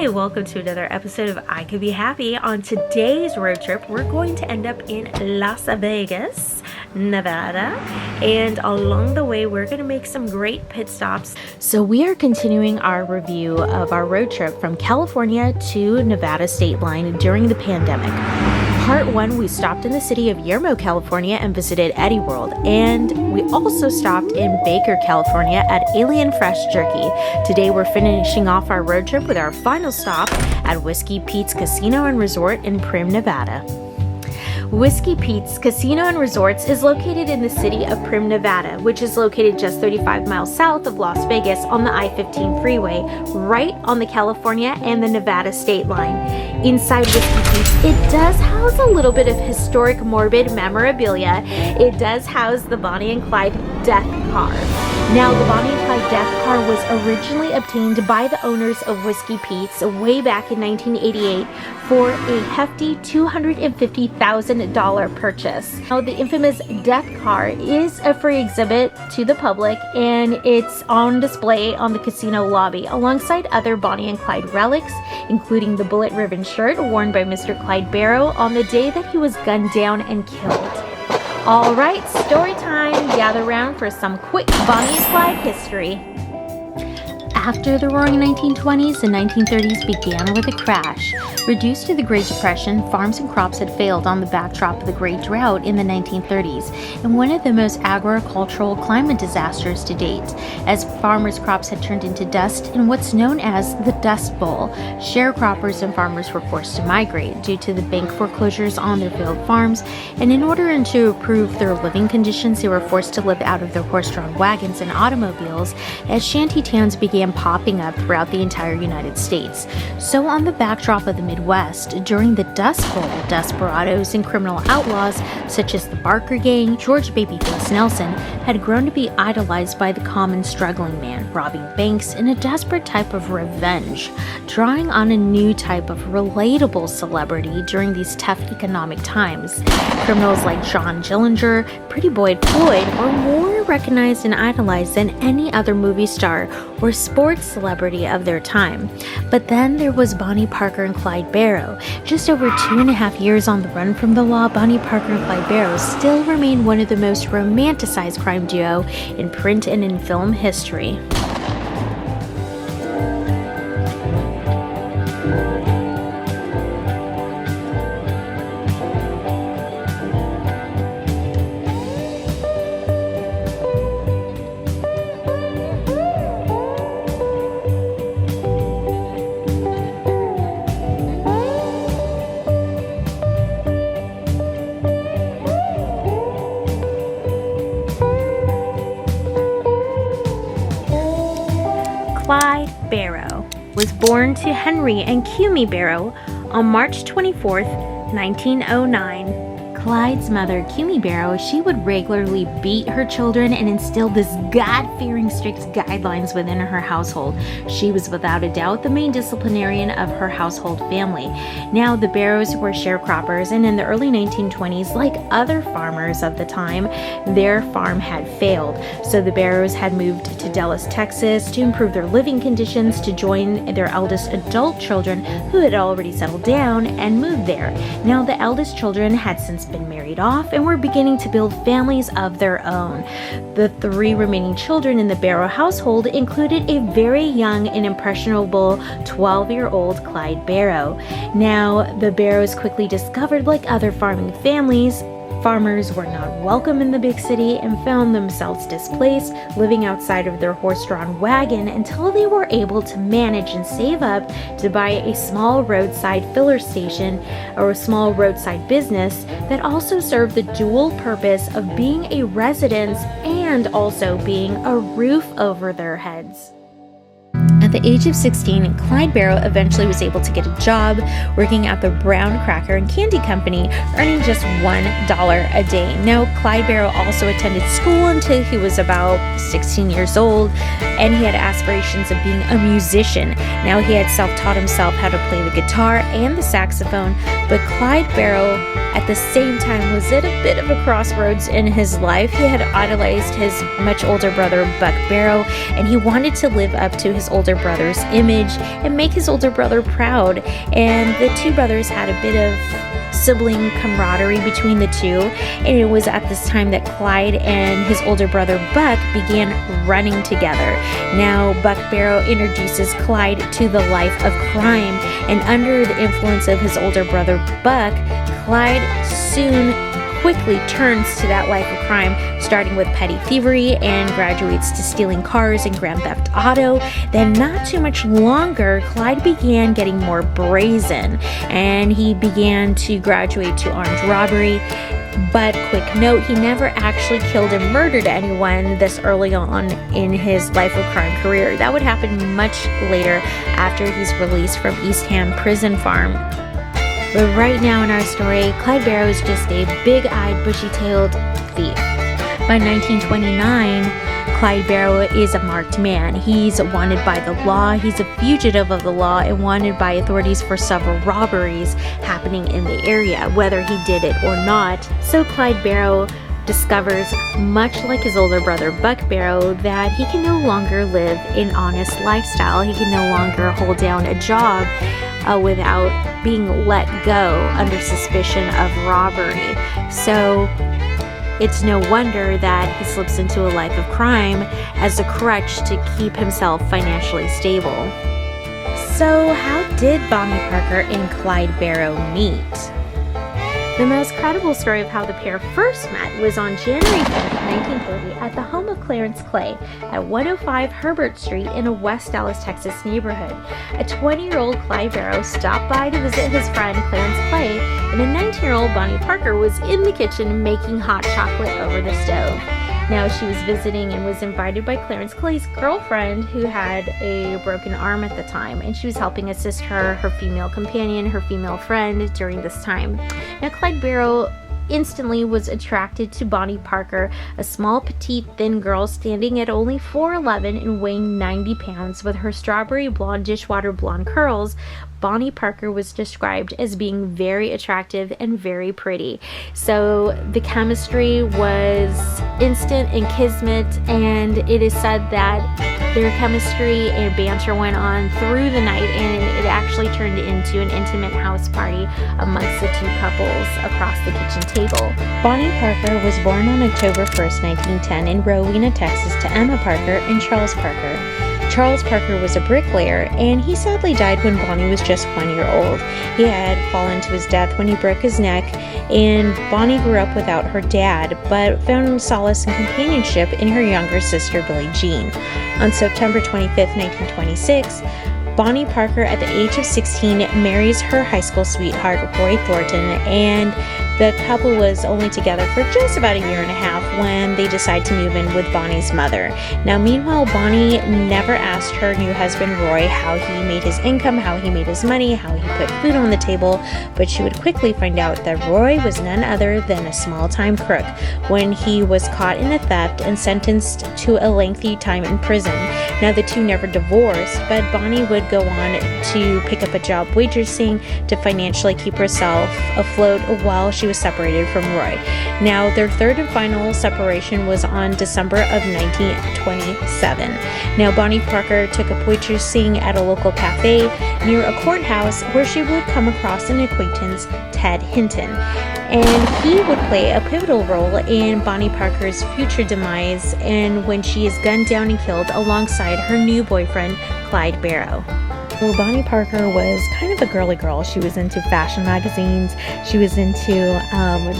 Hi, welcome to another episode of I Could Be Happy. On today's road trip, we're going to end up in Las Vegas, Nevada, and along the way, we're going to make some great pit stops. So we are continuing our review of our road trip from California to Nevada state line during the pandemic. Part 1, we stopped in the city of Yermo, California and visited Eddie World, and we also stopped in Baker, California at Alien Fresh Jerky. Today we're finishing off our road trip with our final stop at Whiskey Pete's Casino and Resort in Primm, Nevada. Whiskey Pete's Casino and Resorts is located in the city of Primm, Nevada, which is located just 35 miles south of Las Vegas on the I-15 freeway, right on the California and the Nevada state line. Inside Whiskey Pete's, it does house a little bit of historic morbid memorabilia. It does house the Bonnie and Clyde death car. Now, the Bonnie and Clyde death car was originally obtained by the owners of Whiskey Pete's way back in 1988 for a hefty $250,000 purchase. Now, the infamous death car is a free exhibit to the public, and it's on display on the casino lobby alongside other Bonnie and Clyde relics, including the bullet ribbon shirt worn by Mr. Clyde Barrow on the day that he was gunned down and killed. All right, story time. Gather round for some quick Bonnie and Clyde history. After the roaring 1920s, the 1930s began with a crash. Reduced to the Great Depression, farms and crops had failed on the backdrop of the Great Drought in the 1930s, and one of the most agricultural climate disasters to date, as farmers' crops had turned into dust in what's known as the Dust Bowl. Sharecroppers and farmers were forced to migrate due to the bank foreclosures on their failed farms, and in order to improve their living conditions, they were forced to live out of their horse-drawn wagons and automobiles, as shanty towns began popping up throughout the entire United States. So on the backdrop of the Midwest, during the Dust Bowl, desperados and criminal outlaws such as the Barker Gang, George Babyface Nelson, had grown to be idolized by the common struggling man, robbing banks in a desperate type of revenge, drawing on a new type of relatable celebrity during these tough economic times. Criminals like John Dillinger, Pretty Boy Floyd were more recognized and idolized than any other movie star or sports celebrity of their time. But then there was Bonnie Parker and Clyde Barrow. Just over 2.5 years on the run from the law, Bonnie Parker and Clyde Barrow still remain one of the most romanticized crime duo in print and in film history. Clyde Barrow was born to Henry and Cumie Barrow on March 24th, 1909. Clyde's mother, Cumie Barrow, she would regularly beat her children and instill this God-fearing strict guidelines within her household. She was without a doubt the main disciplinarian of her household family. Now, the Barrows were sharecroppers, and in the early 1920s, like other farmers of the time, their farm had failed. So the Barrows had moved to Dallas, Texas to improve their living conditions, to join their eldest adult children who had already settled down and moved there. Now, the eldest children had since been married off and were beginning to build families of their own. The 3 remaining children in the Barrow household included a very young and impressionable 12-year-old Clyde Barrow. Now, the Barrows quickly discovered, like other farming families, farmers were not welcome in the big city and found themselves displaced, living outside of their horse-drawn wagon until they were able to manage and save up to buy a small roadside filler station or a small roadside business that also served the dual purpose of being a residence and also being a roof over their heads. At the age of 16, Clyde Barrow eventually was able to get a job working at the Brown Cracker and Candy Company, earning just $1 a day. Now, Clyde Barrow also attended school until he was about 16 years old, and he had aspirations of being a musician. Now, he had self-taught himself how to play the guitar and the saxophone, but Clyde Barrow at the same time was at a bit of a crossroads in his life. He had idolized his much older brother Buck Barrow, and he wanted to live up to his older brother's image and make his older brother proud. And the two brothers had a bit of sibling camaraderie between the two, and it was at this time that Clyde and his older brother Buck began running together. Now Buck Barrow introduces Clyde to the life of crime, and under the influence of his older brother Buck, Clyde soon quickly turns to that life of crime, starting with petty thievery and graduates to stealing cars and grand theft auto. Then not too much longer, Clyde began getting more brazen, and he began to graduate to armed robbery. But quick note, he never actually killed and murdered anyone this early on in his life of crime career. That would happen much later after he's released from Eastham Prison Farm. But right now in our story, Clyde Barrow is just a big-eyed, bushy-tailed thief. By 1929, Clyde Barrow is a marked man. He's wanted by the law, he's a fugitive of the law, and wanted by authorities for several robberies happening in the area, whether he did it or not. So Clyde Barrow discovers, much like his older brother Buck Barrow, that he can no longer live an honest lifestyle. He can no longer hold down a job without being let go under suspicion of robbery. So it's no wonder that he slips into a life of crime as a crutch to keep himself financially stable. So how did Bonnie Parker and Clyde Barrow meet? The most credible story of how the pair first met was on January 5th, 1930 at the home of Clarence Clay at 105 Herbert Street in a West Dallas, Texas neighborhood. A 20-year-old Clyde Barrow stopped by to visit his friend Clarence Clay, and a 19-year-old Bonnie Parker was in the kitchen making hot chocolate over the stove. Now, she was visiting and was invited by Clarence Clay's girlfriend, who had a broken arm at the time, and she was helping assist her female companion, her female friend during this time. Now, Clyde Barrow instantly was attracted to Bonnie Parker, a small, petite, thin girl standing at only 4'11" and weighing 90 pounds. With her strawberry blonde, dishwater blonde curls, Bonnie Parker was described as being very attractive and very pretty. So the chemistry was instant and kismet, and it is said that their chemistry and banter went on through the night, and it actually turned into an intimate house party amongst the two couples across the kitchen table. Bonnie Parker was born on October 1st, 1910 in Rowena, Texas to Emma Parker and Charles Parker. Charles Parker was a bricklayer, and he sadly died when Bonnie was just 1 year old. He had fallen to his death when he broke his neck, and Bonnie grew up without her dad, but found solace and companionship in her younger sister, Billie Jean. On September 25th, 1926, Bonnie Parker, at the age of 16, marries her high school sweetheart, Roy Thornton, and the couple was only together for just about a year and a half when they decide to move in with Bonnie's mother. Now, meanwhile, Bonnie never asked her new husband, Roy, how he made his income, how he made his money, how he put food on the table, but she would quickly find out that Roy was none other than a small-time crook when he was caught in a theft and sentenced to a lengthy time in prison. Now, the two never divorced, but Bonnie would go on to pick up a job waitressing to financially keep herself afloat while she was separated from Roy. Now, their third and final separation was on December of 1927. Now, Bonnie Parker took up waitressing at a local cafe near a courthouse where she would come across an acquaintance, Ted Hinton, and he would play a pivotal role in Bonnie Parker's future demise and when she is gunned down and killed alongside her new boyfriend, Clyde Barrow. Well, Bonnie Parker was kind of a girly girl. She was into fashion magazines. She was into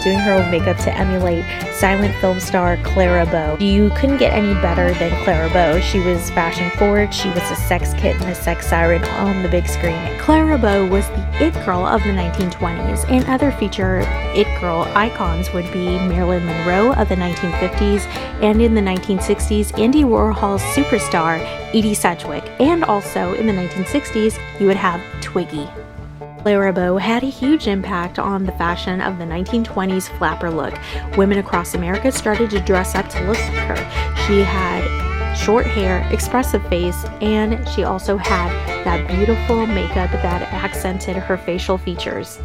doing her own makeup to emulate silent film star Clara Bow. You couldn't get any better than Clara Bow. She was fashion forward. She was a sex kitten, a sex siren on the big screen. Clara Bow was the it girl of the 1920s, and other feature it girl icons would be Marilyn Monroe of the 1950s, and in the 1960s, Andy Warhol's superstar Edie Sedgwick, and also in the 1960s, you would have Twiggy. Clara Bow had a huge impact on the fashion of the 1920s flapper look. Women across America started to dress up to look like her. She had short hair, expressive face, and she also had that beautiful makeup that accented her facial features.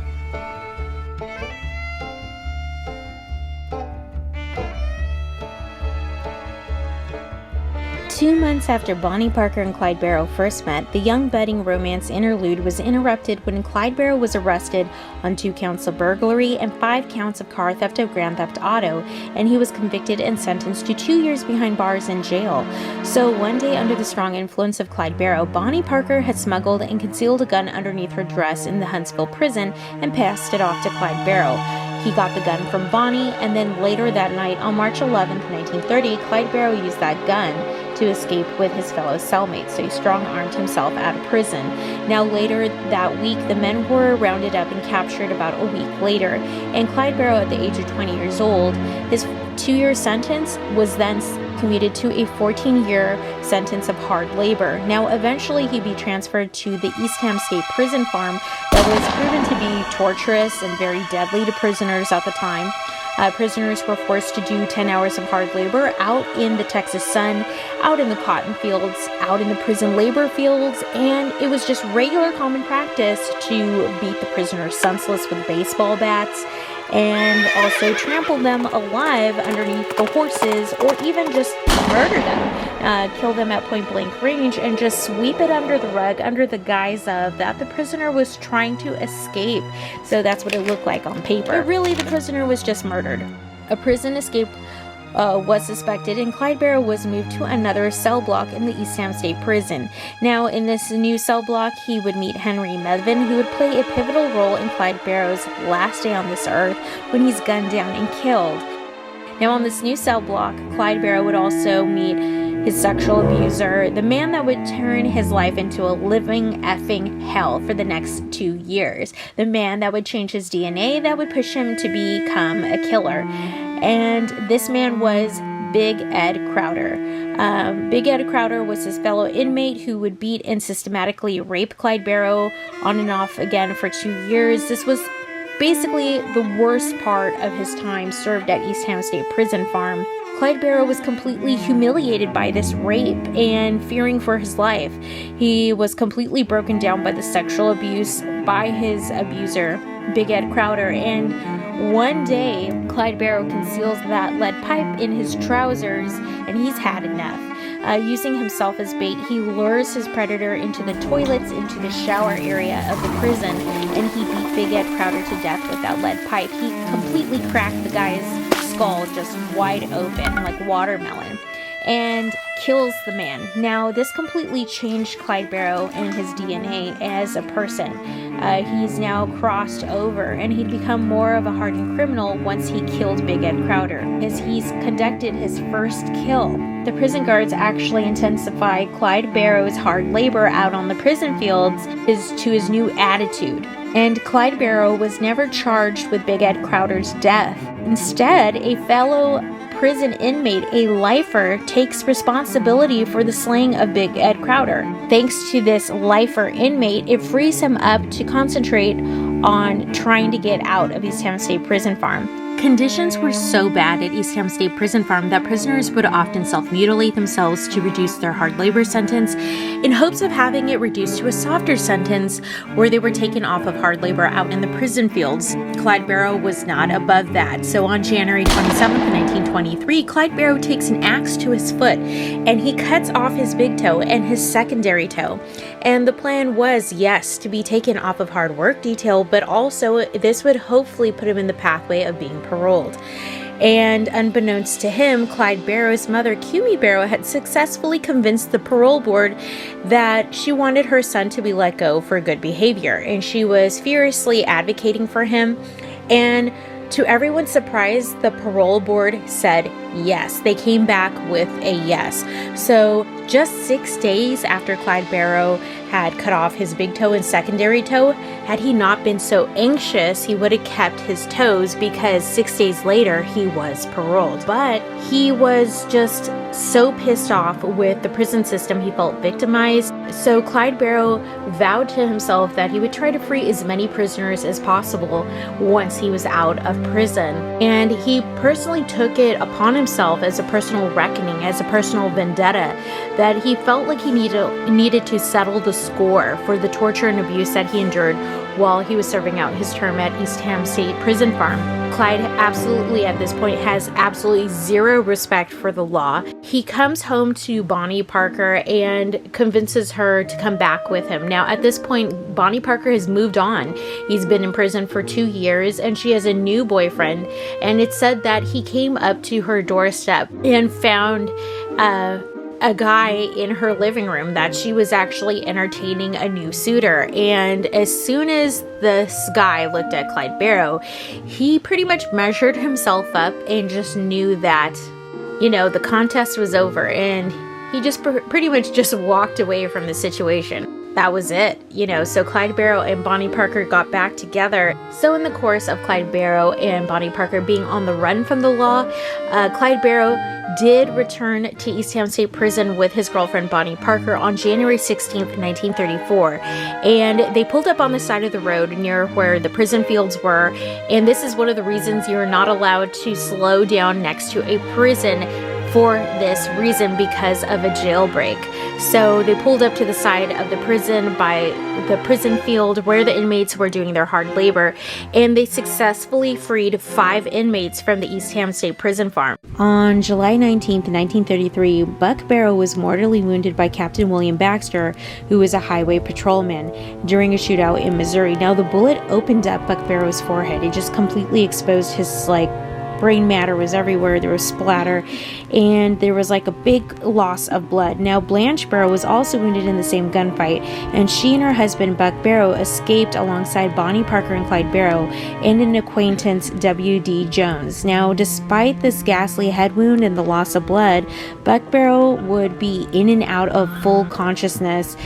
2 months after Bonnie Parker and Clyde Barrow first met, the young budding romance interlude was interrupted when Clyde Barrow was arrested on 2 counts of burglary and 5 counts of car theft of grand theft auto, and he was convicted and sentenced to 2 years behind bars in jail. So one day, under the strong influence of Clyde Barrow, Bonnie Parker had smuggled and concealed a gun underneath her dress in the Huntsville prison and passed it off to Clyde Barrow. He got the gun from Bonnie, and then later that night, on March 11, 1930, Clyde Barrow used that gun to escape with his fellow cellmates, so he strong-armed himself out of prison. Now later that week, the men were rounded up and captured about a week later, and Clyde Barrow, at the age of 20 years old, his 2-year sentence was then commuted to a 14-year sentence of hard labor. Now eventually he'd be transferred to the Eastham State Prison Farm that was proven to be torturous and very deadly to prisoners at the time. Prisoners were forced to do 10 hours of hard labor out in the Texas sun, out in the cotton fields, out in the prison labor fields, and it was just regular common practice to beat the prisoners senseless with baseball bats and also trample them alive underneath the horses, or even just murder them, kill them at point blank range, and just sweep it under the rug under the guise of that the prisoner was trying to escape. So that's what it looked like on paper. But really, the prisoner was just murdered. A prison escape was suspected, and Clyde Barrow was moved to another cell block in the Eastham State Prison. Now, in this new cell block, he would meet Henry Medvin, who would play a pivotal role in Clyde Barrow's last day on this earth when he's gunned down and killed. Now, on this new cell block, Clyde Barrow would also meet his sexual abuser, the man that would turn his life into a living effing hell for the next 2 years, the man that would change his DNA, that would push him to become a killer. And this man was Big Ed Crowder. Big Ed Crowder was his fellow inmate who would beat and systematically rape Clyde Barrow on and off again for 2 years. This was basically the worst part of his time served at Eastham State Prison Farm. Clyde Barrow was completely humiliated by this rape and fearing for his life. He was completely broken down by the sexual abuse by his abuser, Big Ed Crowder, and one day, Clyde Barrow conceals that lead pipe in his trousers, and he's had enough. Using himself as bait, he lures his predator into the toilets, into the shower area of the prison, and he beat Big Ed Crowder to death with that lead pipe. He completely cracked the guy's skull just wide open, like watermelon, and kills the man. Now, this completely changed Clyde Barrow and his DNA as a person. He's now crossed over, and he'd become more of a hardened criminal once he killed Big Ed Crowder, as he's conducted his first kill. The prison guards actually intensified Clyde Barrow's hard labor out on the prison fields to his new attitude. And Clyde Barrow was never charged with Big Ed Crowder's death. Instead, a fellow prison inmate, a lifer, takes responsibility for the slaying of Big Ed Crowder. Thanks to this lifer inmate, it frees him up to concentrate on trying to get out of Eastham State Prison Farm. Conditions were so bad at Eastham State Prison Farm that prisoners would often self-mutilate themselves to reduce their hard labor sentence in hopes of having it reduced to a softer sentence where they were taken off of hard labor out in the prison fields. Clyde Barrow was not above that, so on January 27, 1923, Clyde Barrow takes an axe to his foot and he cuts off his big toe and his secondary toe. And the plan was, yes, to be taken off of hard work detail, but also this would hopefully put him in the pathway of being paroled. And unbeknownst to him, Clyde Barrow's mother, Cumie Barrow, had successfully convinced the parole board that she wanted her son to be let go for good behavior, and she was furiously advocating for him. And to everyone's surprise, the parole board said yes. They came back with a yes. So just 6 days after Clyde Barrow had cut off his big toe and secondary toe, had he not been so anxious, he would have kept his toes, because 6 days later he was paroled. But he was just so pissed off with the prison system, he felt victimized. So Clyde Barrow vowed to himself that he would try to free as many prisoners as possible once he was out of prison. And he personally took it upon himself as a personal reckoning, as a personal vendetta, that he felt like he needed to settle the score for the torture and abuse that he endured while he was serving out his term at Eastham State Prison Farm. Clyde absolutely at this point has absolutely zero respect for the law. He comes home to Bonnie Parker and convinces her to come back with him. Now at this point, Bonnie Parker has moved on. He's been in prison for 2 years and she has a new boyfriend, and it's said that he came up to her doorstep and found a guy in her living room that she was actually entertaining a new suitor. And as soon as this guy looked at Clyde Barrow, he pretty much measured himself up and just knew that, you know, the contest was over, and he just pretty much just walked away from the situation. That was it, you know. So Clyde Barrow and Bonnie Parker got back together. So in the course of Clyde Barrow and Bonnie Parker being on the run from the law, Clyde Barrow did return to Eastham State Prison with his girlfriend Bonnie Parker on January 16th, 1934. And they pulled up on the side of the road near where the prison fields were. And this is one of the reasons you're not allowed to slow down next to a prison for this reason, because of a jailbreak. So they pulled up to the side of the prison by the prison field where the inmates were doing their hard labor, and they successfully freed 5 inmates from the Eastham State Prison farm. On July 19th, 1933, Buck Barrow was mortally wounded by Captain William Baxter, who was a highway patrolman, during a shootout in Missouri. Now the bullet opened up Buck Barrow's forehead. It just completely exposed his brain matter was everywhere. There was splatter, and there was a big loss of blood. Now Blanche Barrow was also wounded in the same gunfight, and she and her husband Buck Barrow escaped alongside Bonnie Parker and Clyde Barrow and an acquaintance, W.D. Jones. Now despite this ghastly head wound and the loss of blood, Buck Barrow would be in and out of full consciousness.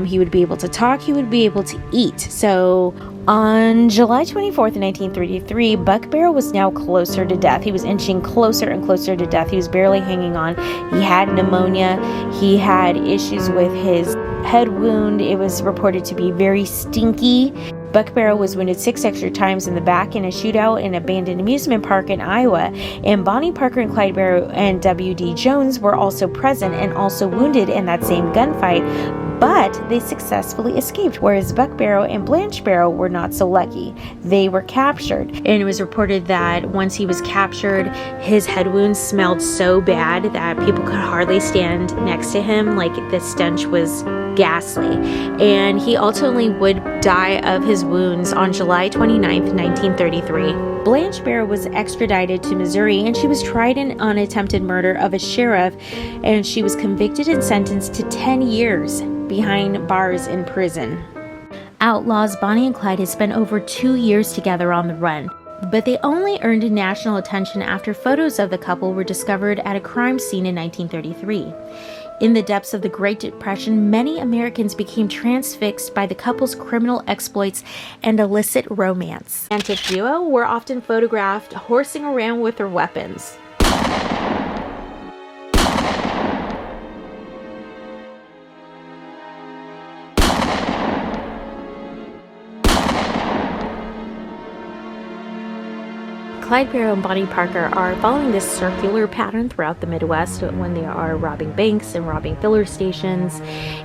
He would be able to talk, he would be able to eat. So on July 24th, 1933, Buck Barrow was now closer to death. He was inching closer and closer to death. He was barely hanging on. He had pneumonia. He had issues with his head wound. It was reported to be very stinky. Buck Barrow was wounded 6 extra times in the back in a shootout in an abandoned amusement park in Iowa. And Bonnie Parker and Clyde Barrow and W.D. Jones were also present and also wounded in that same gunfight, but they successfully escaped, whereas Buck Barrow and Blanche Barrow were not so lucky. They were captured, and it was reported that once he was captured, his head wounds smelled so bad that people could hardly stand next to him. The stench was ghastly, and he ultimately would die of his wounds on July 29th, 1933. Blanche Barrow was extradited to Missouri, and she was tried on attempted murder of a sheriff, and she was convicted and sentenced to 10 years behind bars in prison. Outlaws Bonnie and Clyde had spent over 2 years together on the run, but they only earned national attention after photos of the couple were discovered at a crime scene in 1933. In the depths of the Great Depression, many Americans became transfixed by the couple's criminal exploits and illicit romance. The romantic duo were often photographed horsing around with their weapons. Clyde Barrow and Bonnie Parker are following this circular pattern throughout the Midwest when they are robbing banks and robbing filler stations,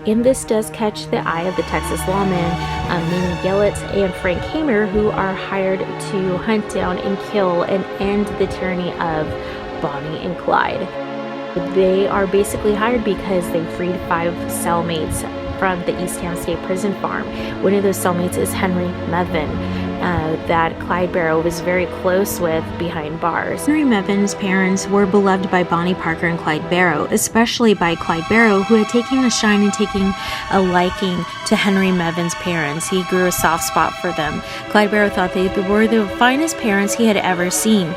and this does catch the eye of the Texas lawmen, Minnie Gillett and Frank Hamer, who are hired to hunt down and kill and end the tyranny of Bonnie and Clyde. They are basically hired because they freed 5 cellmates from the Eastham State Prison farm. One of those cellmates is Henry Mevin, that Clyde Barrow was very close with behind bars. Henry Mevin's parents were beloved by Bonnie Parker and Clyde Barrow, especially by Clyde Barrow, who had taken a shine and taking a liking to Henry Mevin's parents. He grew a soft spot for them. Clyde Barrow thought they were the finest parents he had ever seen.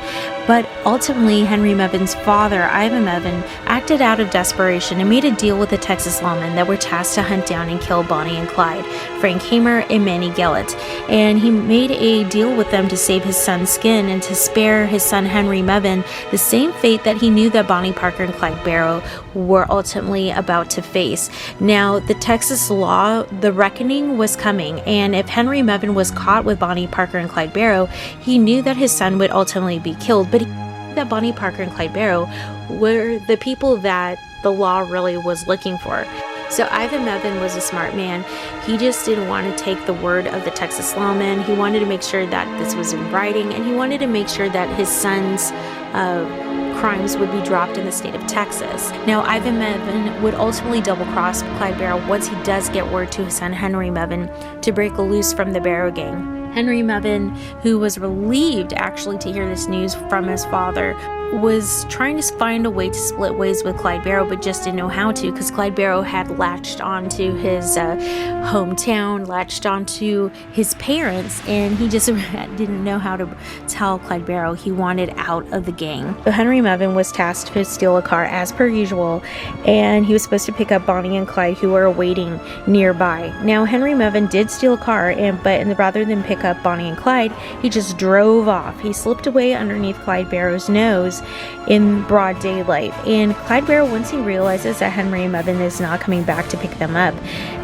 But ultimately, Henry Mevin's father, Ivan Mevin, acted out of desperation and made a deal with the Texas lawmen that were tasked to hunt down and kill Bonnie and Clyde, Frank Hamer and Minnie Gillett. And he made a deal with them to save his son's skin and to spare his son Henry Mevin the same fate that he knew that Bonnie Parker and Clyde Barrow were ultimately about to face. Now, the Texas law, the reckoning was coming, and if Henry Mevin was caught with Bonnie Parker and Clyde Barrow, he knew that his son would ultimately be killed, but he knew that Bonnie Parker and Clyde Barrow were the people that the law really was looking for. So Ivan Mevin was a smart man. He just didn't want to take the word of the Texas lawmen. He wanted to make sure that this was in writing, and he wanted to make sure that his son's crimes would be dropped in the state of Texas. Now, Ivan Mevin would ultimately double-cross Clyde Barrow once he does get word to his son Henry Mevin to break loose from the Barrow gang. Henry Mevin, who was relieved actually to hear this news from his father, was trying to find a way to split ways with Clyde Barrow, but just didn't know how to, because Clyde Barrow had latched onto his hometown, latched onto his parents, and he just didn't know how to tell Clyde Barrow he wanted out of the gang. So Henry Mevin was tasked to steal a car as per usual, and he was supposed to pick up Bonnie and Clyde, who were waiting nearby. Now, Henry Mevin did steal a car, but rather than pick up Bonnie and Clyde, he just drove off. He slipped away underneath Clyde Barrow's nose in broad daylight, and Clyde Barrow, once he realizes that Henry Mevin is not coming back to pick them up,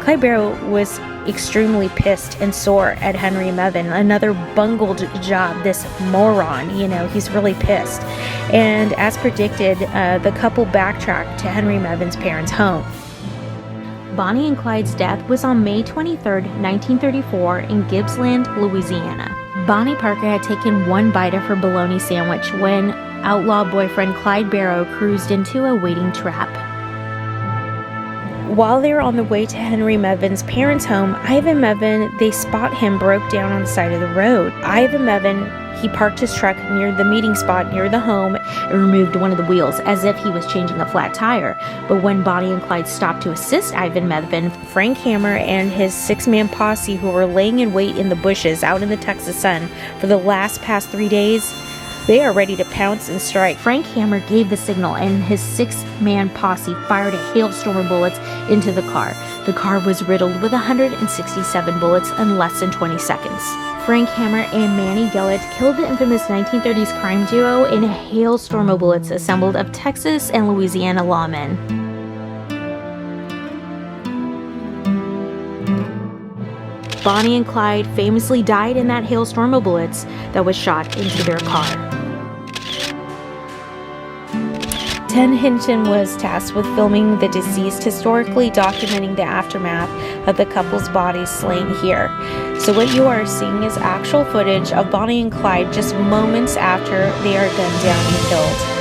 Clyde Barrow was extremely pissed and sore at Henry Mevin. Another bungled job, this moron, he's really pissed. And as predicted, the couple backtracked to Henry Mevin's parents' home. Bonnie and Clyde's death was on May 23, 1934 in Gibbsland, Louisiana. Bonnie Parker had taken one bite of her bologna sandwich when outlaw boyfriend Clyde Barrow cruised into a waiting trap. While they were on the way to Henry Mevin's parents' home, Ivan Mevin, they spot him broke down on the side of the road. Ivan Mevin, he parked his truck near the meeting spot near the home and removed one of the wheels as if he was changing a flat tire. But when Bonnie and Clyde stopped to assist Ivan Mevin, Frank Hammer and his 6-man posse, who were laying in wait in the bushes out in the Texas sun for the past 3 days, they are ready to pounce and strike. Frank Hammer gave the signal, and his 6-man posse fired a hailstorm of bullets into the car. The car was riddled with 167 bullets in less than 20 seconds. Frank Hammer and Manny Gillett killed the infamous 1930s crime duo in a hailstorm of bullets assembled of Texas and Louisiana lawmen. Bonnie and Clyde famously died in that hailstorm of bullets that was shot into their car. Ted Hinton was tasked with filming the deceased, historically documenting the aftermath of the couple's bodies slain here. So what you are seeing is actual footage of Bonnie and Clyde just moments after they are gunned down and killed.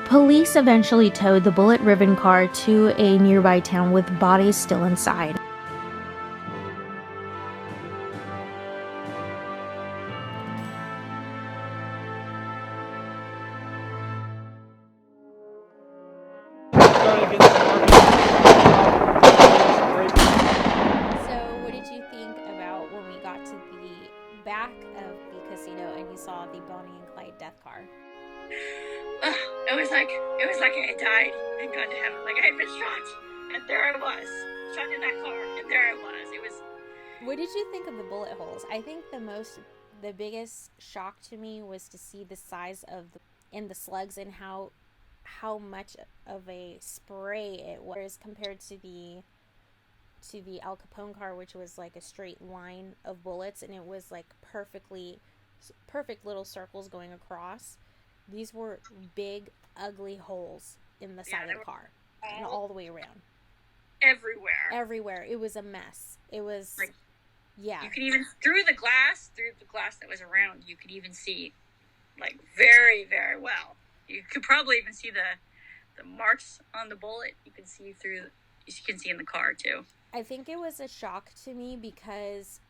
Police eventually towed the bullet-riven car to a nearby town with bodies still inside. So what did you think about when we got to the back of the casino and you saw the Bonnie and Clyde death car? It was like I had died and gone to heaven. Like I had been shot, and there I was, shot in that car, and there I was. What did you think of the bullet holes? I think the biggest shock to me was to see the size of the slugs and how much of a spray it was compared to the Al Capone car, which was like a straight line of bullets, and it was like perfect little circles going across. These were big, ugly holes in the side of the car, and all the way around. Everywhere. It was a mess. It was, like, yeah. You could even through the glass that was around, you could even see, like, very, very well. You could probably even see the marks on the bullet. You can see in the car too. I think it was a shock to me because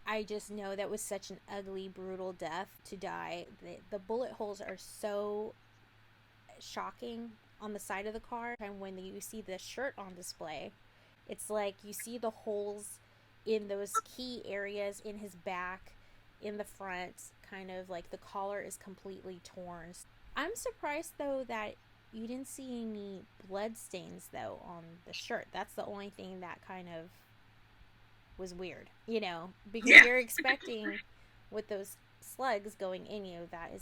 I just know that was such an ugly, brutal death to die. The bullet holes are so shocking on the side of the car, and when you see the shirt on display, it's like you see the holes in those key areas in his back, in the front, kind of like the collar is completely torn. I'm surprised though that you didn't see any blood stains though on the shirt. That's the only thing that kind of was weird, because you're expecting with those slugs going in you, that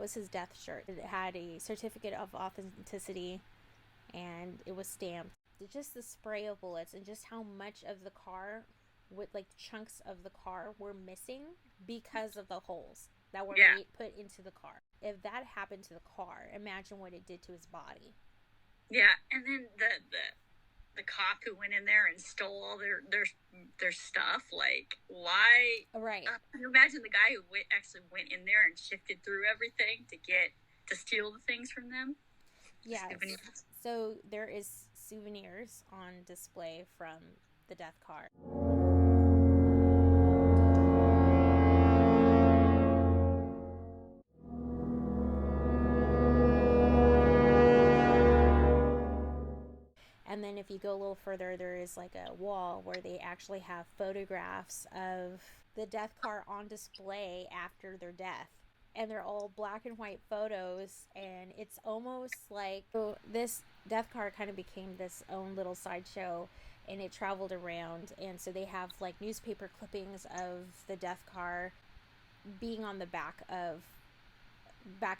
was his death shirt. It had a certificate of authenticity and it was stamped. Just the spray of bullets and just how much of the car, with like chunks of the car, were missing because of the holes that were put into the car. If that happened to the car, imagine what it did to his body. Yeah, and then the cop who went in there and stole all their stuff. Like, why? Right. Can you imagine the guy who actually went in there and shifted through everything to steal the things from them? Yeah. So there is souvenirs on display from the death car. And then if you go a little further, there is like a wall where they actually have photographs of the death car on display after their death. And they're all black and white photos, and it's almost like this death car kind of became this own little sideshow, and it traveled around. And so they have like newspaper clippings of the death car being on the back of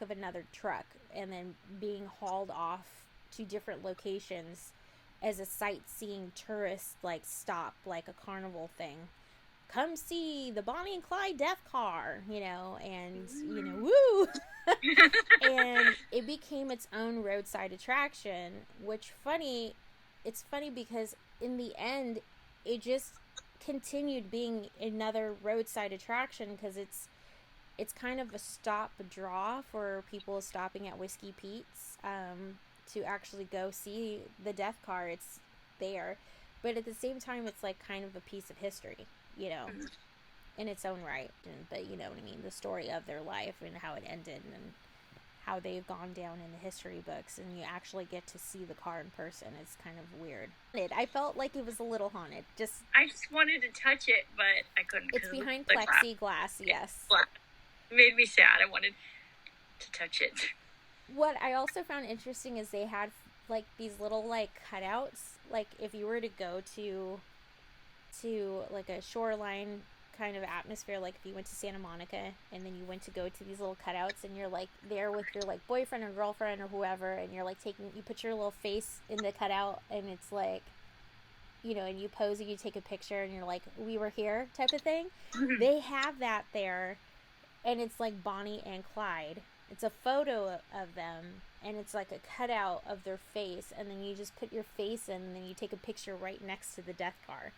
another truck, and then being hauled off to different locations as a sightseeing tourist like stop, like a carnival thing. Come see the Bonnie and Clyde death car, and, woo! And it became its own roadside attraction, which it's funny because in the end, it just continued being another roadside attraction because it's kind of a stop draw for people stopping at Whiskey Pete's to actually go see the death car. It's there. But at the same time, it's like kind of a piece of history. In its own right. But you know what I mean? The story of their life and how it ended and how they've gone down in the history books, and you actually get to see the car in person. It's kind of weird. I felt like it was a little haunted. I just wanted to touch it, but I couldn't. It's behind plexiglass, yes. It made me sad. I wanted to touch it. What I also found interesting is they had like these little like cutouts. Like if you were to go to like a shoreline kind of atmosphere, like if you went to Santa Monica and then you went to go to these little cutouts and you're like there with your like boyfriend or girlfriend or whoever, and you're like you put your little face in the cutout, and it's like, and you pose and you take a picture and you're like, we were here type of thing. They have that there, and it's like Bonnie and Clyde. It's a photo of them, and it's like a cutout of their face, and then you just put your face in, and then you take a picture right next to the death car.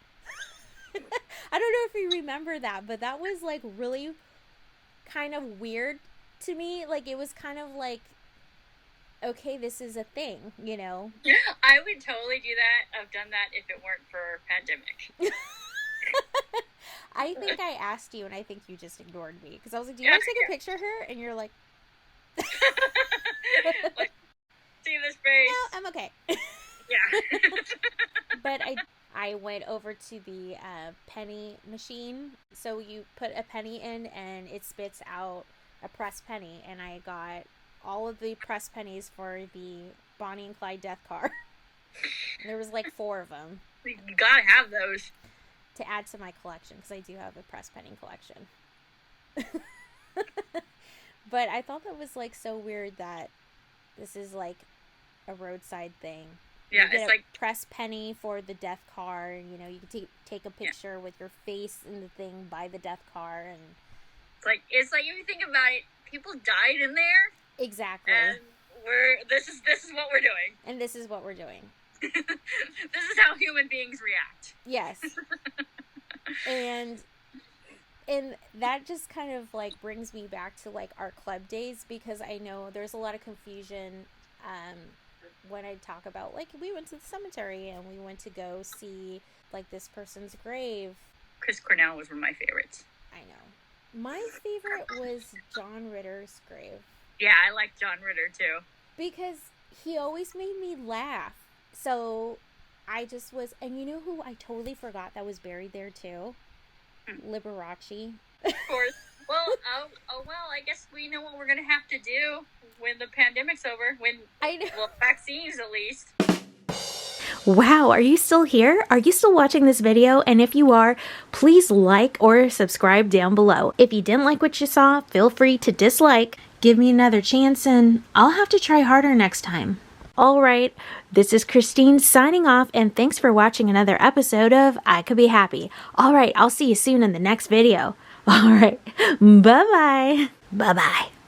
I don't know if you remember that, but that was like really kind of weird to me. Like it was kind of like, okay, this is a thing, I would totally do that. I've done that if it weren't for pandemic. I think I asked you, and I think you just ignored me because I was like, do you want to take a picture of her? And you're like, like, see this face? No, I'm okay. Yeah. But I went over to the penny machine. So you put a penny in and it spits out a pressed penny. And I got all of the pressed pennies for the Bonnie and Clyde death car. There was like 4 of them. You gotta have those. to add to my collection, because I do have a press penny collection. But I thought that was like so weird that this is like a roadside thing. Yeah, you get it's a like press penny for the death car. You know, you can take a picture with your face in the thing by the death car, and it's like if you think about it, people died in there. Exactly. And this is what we're doing. And this is what we're doing. This is how human beings react. Yes. and that just kind of like brings me back to like our club days, because I know there's a lot of confusion when I talk about like we went to the cemetery and we went to go see like this person's grave. Chris Cornell was one of my favorites. I know. My favorite was John Ritter's grave. Yeah, I like John Ritter too. Because he always made me laugh. So I just was, and you know who I totally forgot that was buried there too? Liberace. Of course. Well, I guess we know what we're going to have to do when the pandemic's over. Vaccines at least. Wow, are you still here? Are you still watching this video? And if you are, please like or subscribe down below. If you didn't like what you saw, feel free to dislike. Give me another chance and I'll have to try harder next time. Alright, this is Christine signing off, and thanks for watching another episode of I Could Be Happy. Alright, I'll see you soon in the next video. Alright, bye-bye. Bye-bye.